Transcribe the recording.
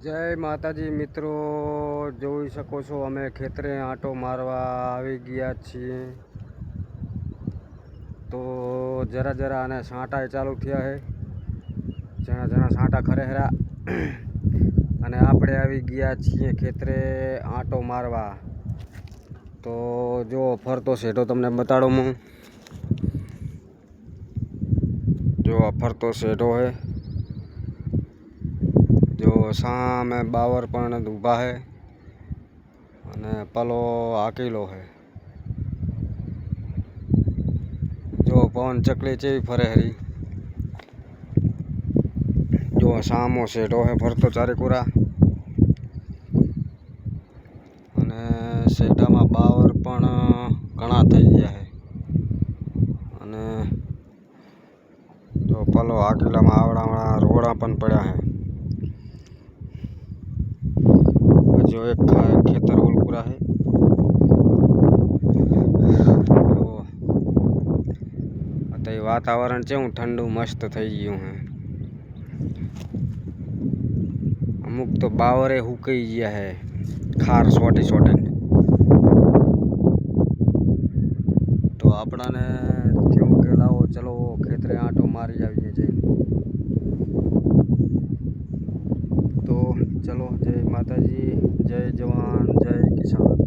जय माताजी मित्रों, જોઈ શકો છો અમે ખેતરે આંટો મારવા આવી ગયા છીએ। તો જરા જરા આને સાંટા ચાલુ થયા છે, જણા જણા સાંટા ખરે હરા અને આપણે આવી ગયા છીએ ખેતરે આંટો મારવા। તો જો ફરતો શેઢો તમને બતાડું હું, જો આ ફરતો શેઢો है, जो सामे बावर पण ऊभा है અને પલો હાકેલો है। जो पवन चकली चेवी फरे हरी, जो सामो शेढो है फरतो चारे कुरा અને શેઢામાં બાવર પણ ઘણા થઈ ગયા है અને જો પલો હાકેલામાં આવડા રોડા પણ પડ્યા है। जो एक खेतर ओल पूरा है, तो वातावरण चेवुं ठंडू मस्त थई गयुं है। अमुक तो बावरे हुकाई गया है खार सोटी सोटे। तो आपड़ा ने थयुं के लावो चलो खेतरे आंटो मारी आवीए जईने। तो चलो, जय माताजी, जय जवान, जय किसान।